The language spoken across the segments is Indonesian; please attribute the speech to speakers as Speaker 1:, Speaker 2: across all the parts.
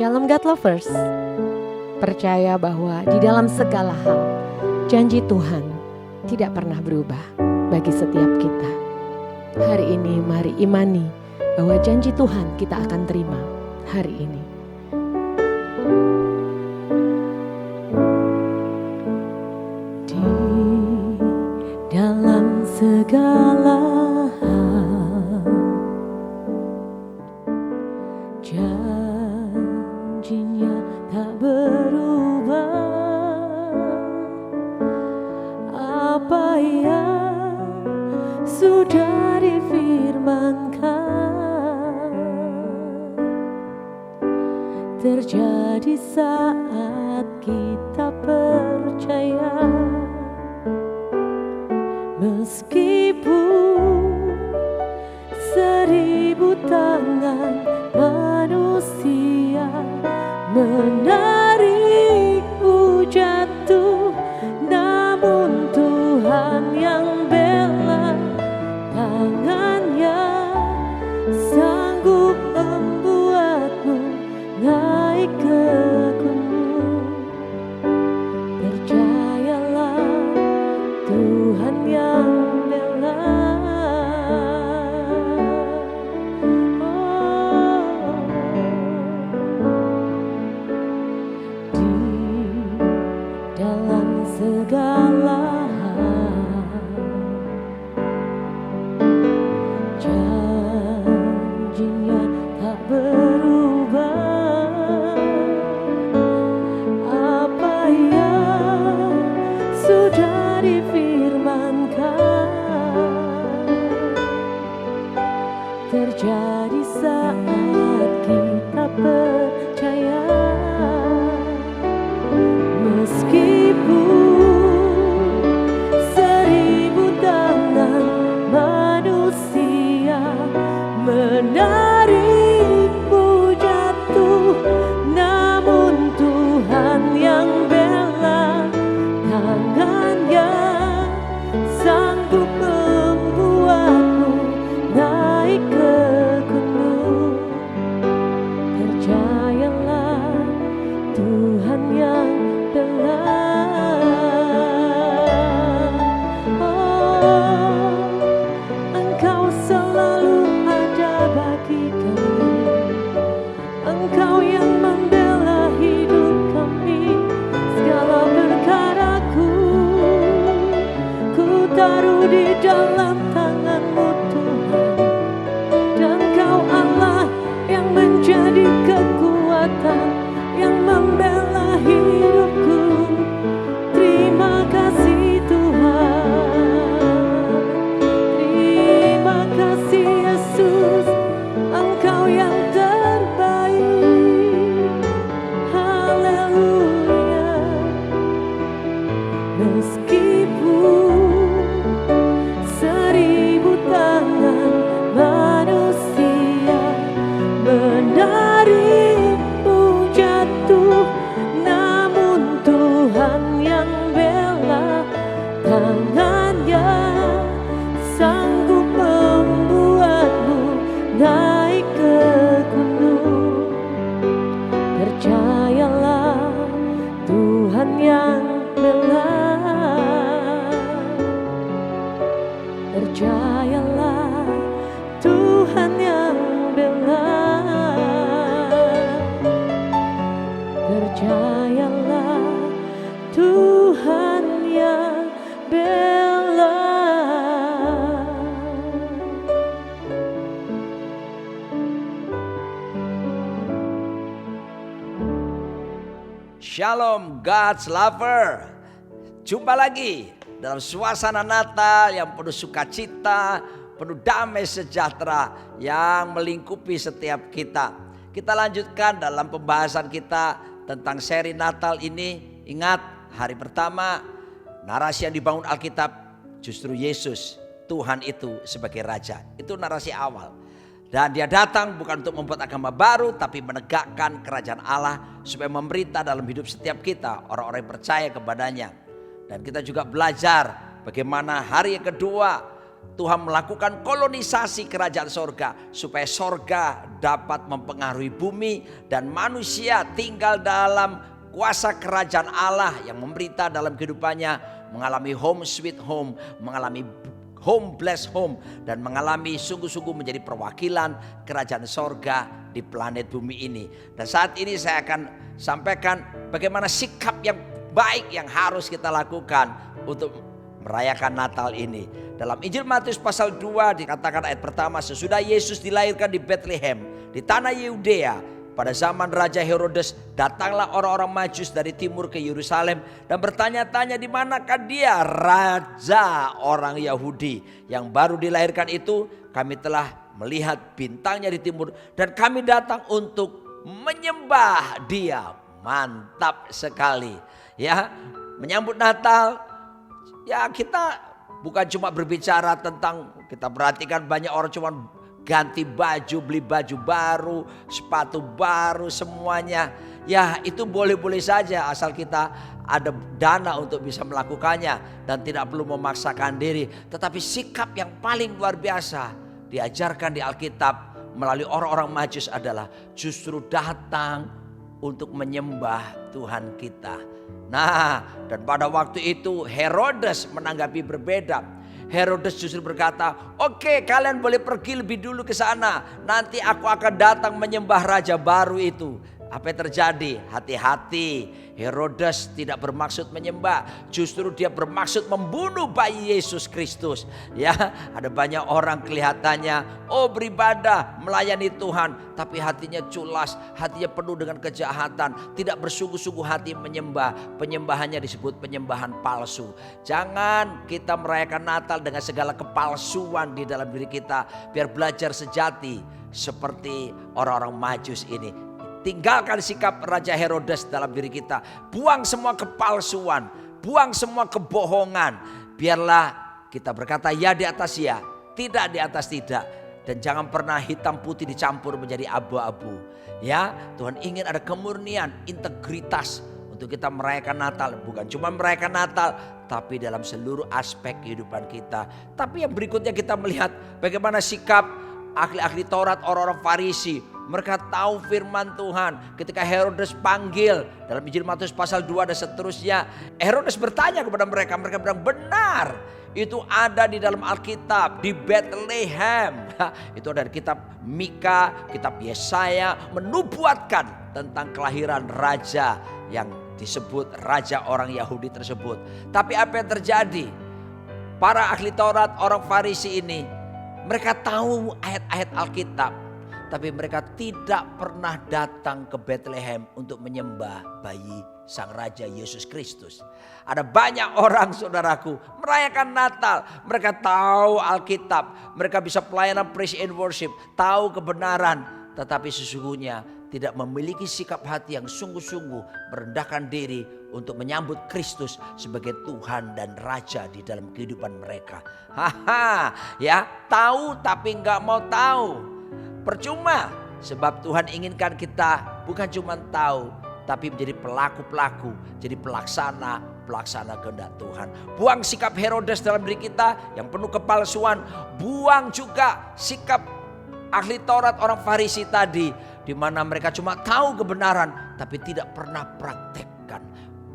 Speaker 1: Shalom God Lovers, percaya bahwa di dalam segala hal janji Tuhan tidak pernah berubah bagi setiap kita. Hari ini mari imani bahwa janji Tuhan kita akan terima hari ini. Di dalam segala hal janjinya tak berubah. Apa yang sudah difirmankan terjadi saat kita percaya. Meskipun 1000 tangan manusia menarikmu jatuh, namun Tuhan yang bela, tangannya sanggup membuatmu naik ke gunung. Percayalah Tuhan yang bela. Dalam segala hal janjinya tak berubah. Apa yang sudah difirmankan terjadi saat kita percaya. Meskipun 1000 tangan manusia menarikmu jatuh, namun Tuhan yang bela, tangannya sanggup membuatmu naik ke gunung. Percayalah Tuhan yang Engkau selalu ada bagi kami. Engkau yang membela hidup kami. Segala perkaraku ku taruh di dalam tangan-Mu Tuhan. Dan Kau Allah yang menjadi kekuatan, yang membela hidupku. Terima kasih Tuhan, terima kasih Yesus, Engkau yang terbaik. Haleluya. Meskipun 1000 tangan manusia menarikmu jatuh, namun Tuhan yang bela, tangannya sanggup membuatmu naik ke gunung. Percayalah Tuhan yang bela. Percayalah Tuhan yang bela. Percayalah Tuhan yang bela.
Speaker 2: Shalom God's lover. Jumpa lagi dalam suasana Natal yang penuh sukacita, penuh damai sejahtera yang melingkupi setiap kita. Kita lanjutkan dalam pembahasan kita tentang seri Natal ini. Ingat, hari pertama narasi yang dibangun Alkitab justru Yesus, Tuhan itu sebagai Raja. Itu narasi awal. Dan dia datang bukan untuk membuat agama baru, tapi menegakkan kerajaan Allah supaya memerintah dalam hidup setiap kita, orang-orang yang percaya kepadanya. Dan kita juga belajar bagaimana hari yang kedua Tuhan melakukan kolonisasi kerajaan sorga supaya sorga dapat mempengaruhi bumi dan manusia tinggal dalam kuasa kerajaan Allah yang memberita dalam kehidupannya, mengalami home sweet home, mengalami home blessed home, dan mengalami sungguh-sungguh menjadi perwakilan kerajaan sorga di planet bumi ini. Dan saat ini saya akan sampaikan bagaimana sikap yang baik yang harus kita lakukan untuk merayakan Natal ini. Dalam Injil Matius pasal 2 dikatakan ayat pertama, sesudah Yesus dilahirkan di Bethlehem di tanah Yudea pada zaman Raja Herodes, datanglah orang-orang Majus dari timur ke Yerusalem dan bertanya-tanya di manakah dia, raja orang Yahudi yang baru dilahirkan itu. Kami telah melihat bintangnya di timur dan kami datang untuk menyembah dia. Mantap sekali ya, menyambut Natal. Ya, kita bukan cuma berbicara tentang, kita perhatikan banyak orang cuma ganti baju, beli baju baru, sepatu baru, semuanya. Ya, itu boleh-boleh saja asal kita ada dana untuk bisa melakukannya dan tidak perlu memaksakan diri. Tetapi sikap yang paling luar biasa diajarkan di Alkitab melalui orang-orang Majus adalah justru datang untuk menyembah Tuhan kita. Nah, dan pada waktu itu Herodes menanggapi berbeda. Herodes justru berkata, oke, kalian boleh pergi lebih dulu ke sana. Nanti aku akan datang menyembah raja baru itu. Apa yang terjadi? Hati-hati, Herodes tidak bermaksud menyembah, justru dia bermaksud membunuh bayi Yesus Kristus. Ya, ada banyak orang kelihatannya beribadah, melayani Tuhan, tapi hatinya culas, hatinya penuh dengan kejahatan, tidak bersungguh-sungguh hati menyembah. Penyembahannya disebut penyembahan palsu. Jangan kita merayakan Natal dengan segala kepalsuan di dalam diri kita. Biar belajar sejati seperti orang-orang Majus ini. Tinggalkan sikap Raja Herodes dalam diri kita. Buang semua kepalsuan, buang semua kebohongan. Biarlah kita berkata ya di atas ya, tidak di atas tidak. Dan jangan pernah hitam putih dicampur menjadi abu-abu. Ya, Tuhan ingin ada kemurnian, integritas untuk kita merayakan Natal. Bukan cuma merayakan Natal, tapi dalam seluruh aspek kehidupan kita. Tapi yang berikutnya kita melihat bagaimana sikap ahli-ahli Taurat, orang-orang Farisi. Mereka tahu firman Tuhan. Ketika Herodes panggil dalam Injil Matius pasal 2 dan seterusnya, Herodes bertanya kepada mereka. Mereka bilang benar, itu ada di dalam Alkitab di Bethlehem. Itu dari kitab Mika, kitab Yesaya menubuatkan tentang kelahiran raja yang disebut raja orang Yahudi tersebut. Tapi apa yang terjadi? Para ahli Taurat, orang Farisi ini, mereka tahu ayat-ayat Alkitab, tapi mereka tidak pernah datang ke Bethlehem untuk menyembah bayi sang raja Yesus Kristus. Ada banyak orang, saudaraku, merayakan Natal. Mereka tahu Alkitab, mereka bisa pelayanan praise and worship, tahu kebenaran, tetapi sesungguhnya tidak memiliki sikap hati yang sungguh-sungguh merendahkan diri untuk menyambut Kristus sebagai Tuhan dan Raja di dalam kehidupan mereka. Ya, tahu tapi nggak mau tahu. Percuma, sebab Tuhan inginkan kita bukan cuma tahu, tapi menjadi pelaku-pelaku, jadi pelaksana kehendak Tuhan. Buang sikap Herodes dalam diri kita yang penuh kepalsuan. Buang juga sikap ahli Taurat, orang Farisi tadi, di mana mereka cuma tahu kebenaran tapi tidak pernah praktekkan.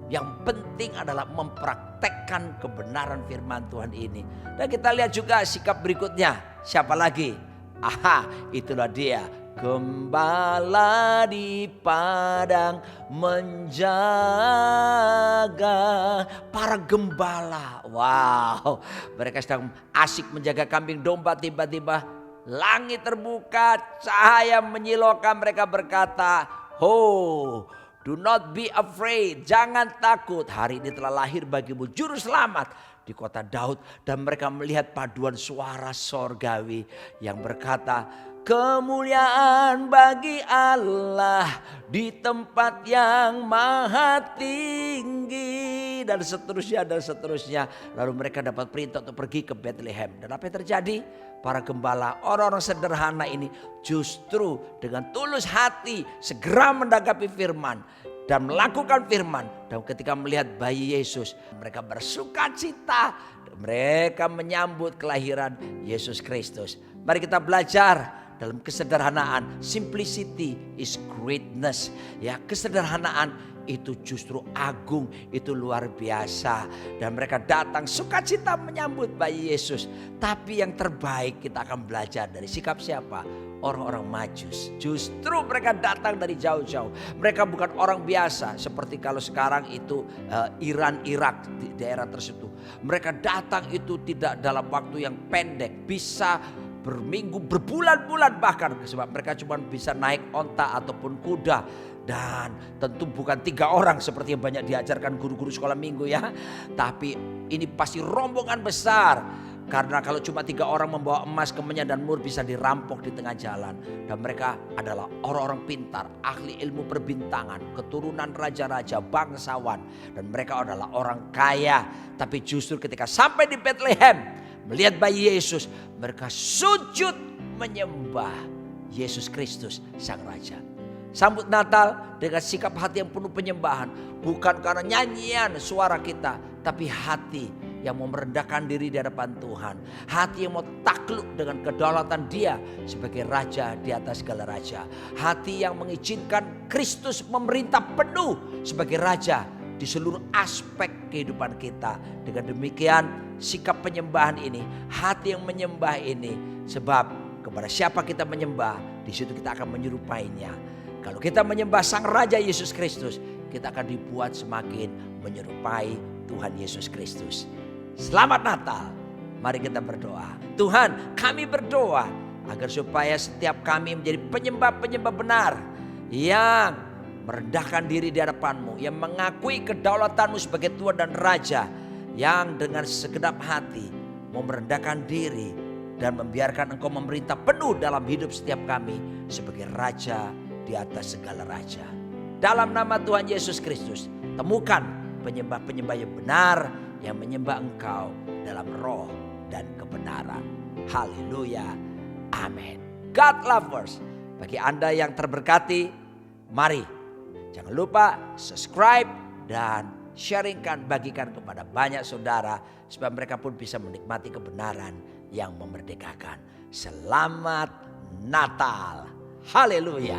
Speaker 2: Yang penting adalah mempraktekkan kebenaran firman Tuhan ini. Dan kita lihat juga sikap berikutnya. Siapa lagi? Itulah dia, gembala di padang menjaga. Para gembala, wow, mereka sedang asik menjaga kambing domba. Tiba-tiba langit terbuka, cahaya menyilaukan. Mereka berkata, do not be afraid, jangan takut. Hari ini telah lahir bagimu juru selamat di kota Daud. Dan mereka melihat paduan suara sorgawi yang berkata, kemuliaan bagi Allah di tempat yang maha tinggi, dan seterusnya dan seterusnya. Lalu mereka dapat perintah untuk pergi ke Bethlehem. Dan apa yang terjadi? Para gembala, orang-orang sederhana ini justru dengan tulus hati segera menanggapi firman. dan melakukan firman. Dan ketika melihat bayi Yesus, mereka bersuka cita. Mereka menyambut kelahiran Yesus Kristus. Mari kita belajar dalam kesederhanaan. Simplicity is greatness. Ya, kesederhanaan itu justru agung, itu luar biasa. Dan mereka datang sukacita menyambut bayi Yesus. Tapi yang terbaik kita akan belajar dari sikap siapa? Orang-orang Majus. Justru mereka datang dari jauh-jauh. Mereka bukan orang biasa seperti kalau sekarang itu Iran, Irak di daerah tersebut. Mereka datang itu tidak dalam waktu yang pendek, bisa berminggu, berbulan-bulan bahkan, sebab mereka cuma bisa naik onta ataupun kuda. Dan tentu bukan 3 orang seperti yang banyak diajarkan guru-guru sekolah minggu ya. Tapi ini pasti rombongan besar. Karena kalau cuma 3 orang membawa emas, kemenyan dan mur bisa dirampok di tengah jalan. Dan mereka adalah orang-orang pintar, ahli ilmu perbintangan, keturunan raja-raja, bangsawan. Dan mereka adalah orang kaya. Tapi justru ketika sampai di Bethlehem, melihat bayi Yesus, mereka sujud menyembah Yesus Kristus Sang Raja. Sambut Natal dengan sikap hati yang penuh penyembahan. Bukan karena nyanyian suara kita, tapi hati yang mau merendahkan diri di hadapan Tuhan. Hati yang mau takluk dengan kedaulatan Dia sebagai Raja di atas segala raja. Hati yang mengizinkan Kristus memerintah penuh sebagai Raja di seluruh aspek kehidupan kita. Dengan demikian sikap penyembahan ini, hati yang menyembah ini, sebab kepada siapa kita menyembah, di situ kita akan menyerupainya. Kalau kita menyembah Sang Raja Yesus Kristus, kita akan dibuat semakin menyerupai Tuhan Yesus Kristus. Selamat Natal. Mari kita berdoa. Tuhan, kami berdoa agar supaya setiap kami menjadi penyembah-penyembah benar yang merendahkan diri di hadapan-Mu, yang mengakui kedaulatan-Mu sebagai Tuhan dan Raja, yang dengan segenap hati mau merendahkan diri dan membiarkan Engkau memerintah penuh dalam hidup setiap kami sebagai Raja di atas segala raja. Dalam nama Tuhan Yesus Kristus, temukan penyembah-penyembah yang benar, yang menyembah Engkau dalam roh dan kebenaran. Haleluya. Amin. God lovers, bagi Anda yang terberkati, mari jangan lupa subscribe dan sharingkan, bagikan kepada banyak saudara supaya mereka pun bisa menikmati kebenaran yang memerdekakan. Selamat Natal. Haleluya.